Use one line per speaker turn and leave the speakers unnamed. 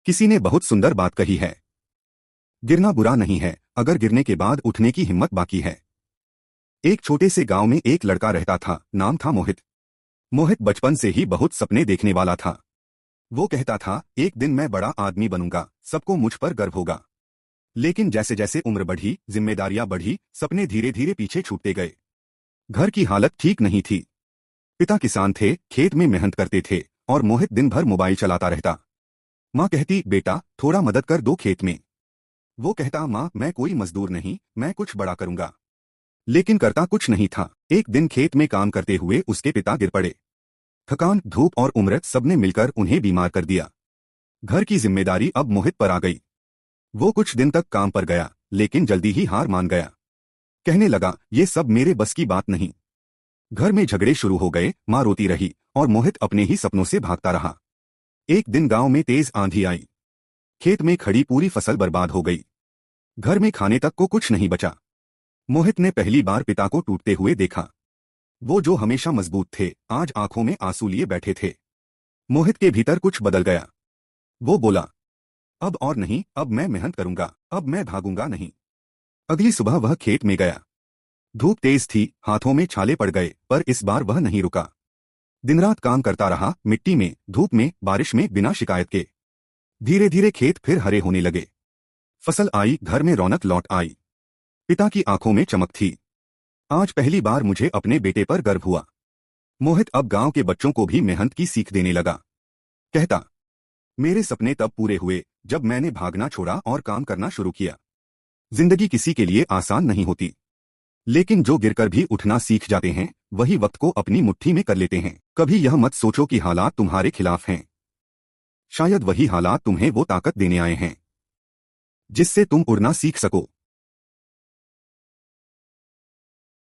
किसी ने बहुत सुंदर बात कही है। गिरना बुरा नहीं है, अगर गिरने के बाद उठने की हिम्मत बाकी है। एक छोटे से गांव में एक लड़का रहता था, नाम था मोहित। मोहित बचपन से ही बहुत सपने देखने वाला था। वो कहता था, एक दिन मैं बड़ा आदमी बनूंगा, सबको मुझ पर गर्व होगा। लेकिन जैसे जैसे उम्र बढ़ी, जिम्मेदारियां बढ़ी, सपने धीरे धीरे पीछे छूटते गए। घर की हालत ठीक नहीं थी। पिता किसान थे, खेत में मेहनत करते थे, और मोहित दिन भर मोबाइल चलाता रहता। माँ कहती, बेटा थोड़ा मदद कर दो खेत में। वो कहता, माँ मैं कोई मजदूर नहीं, मैं कुछ बड़ा करूंगा। लेकिन करता कुछ नहीं था। एक दिन खेत में काम करते हुए उसके पिता गिर पड़े। थकान, धूप और उम्र सबने मिलकर उन्हें बीमार कर दिया। घर की जिम्मेदारी अब मोहित पर आ गई। वो कुछ दिन तक काम पर गया, लेकिन जल्दी ही हार मान गया। कहने लगा, ये सब मेरे बस की बात नहीं। घर में झगड़े शुरू हो गए, माँ रोती रही और मोहित अपने ही सपनों से भागता रहा। एक दिन गांव में तेज आंधी आई। खेत में खड़ी पूरी फसल बर्बाद हो गई। घर में खाने तक को कुछ नहीं बचा। मोहित ने पहली बार पिता को टूटते हुए देखा। वो जो हमेशा मजबूत थे, आज आंखों में आंसू लिए बैठे थे। मोहित के भीतर कुछ बदल गया। वो बोला, अब और नहीं, अब मैं मेहनत करूंगा, अब मैं भागूंगा नहीं। अगली सुबह वह खेत में गया। धूप तेज थी, हाथों में छाले पड़ गए, पर इस बार वह नहीं रुका। दिन रात काम करता रहा, मिट्टी में, धूप में, बारिश में, बिना शिकायत के। धीरे धीरे खेत फिर हरे होने लगे। फसल आई, घर में रौनक लौट आई। पिता की आंखों में चमक थी। आज पहली बार मुझे अपने बेटे पर गर्व हुआ। मोहित अब गांव के बच्चों को भी मेहनत की सीख देने लगा। कहता, मेरे सपने तब पूरे हुए जब मैंने भागना छोड़ा और काम करना शुरू किया। जिंदगी किसी के लिए आसान नहीं होती, लेकिन जो गिरकर भी उठना सीख जाते हैं, वही वक्त को अपनी मुट्ठी में कर लेते हैं। कभी यह मत सोचो कि हालात तुम्हारे खिलाफ हैं। शायद वही हालात तुम्हें वो ताकत देने आए हैं जिससे तुम उड़ना सीख सको।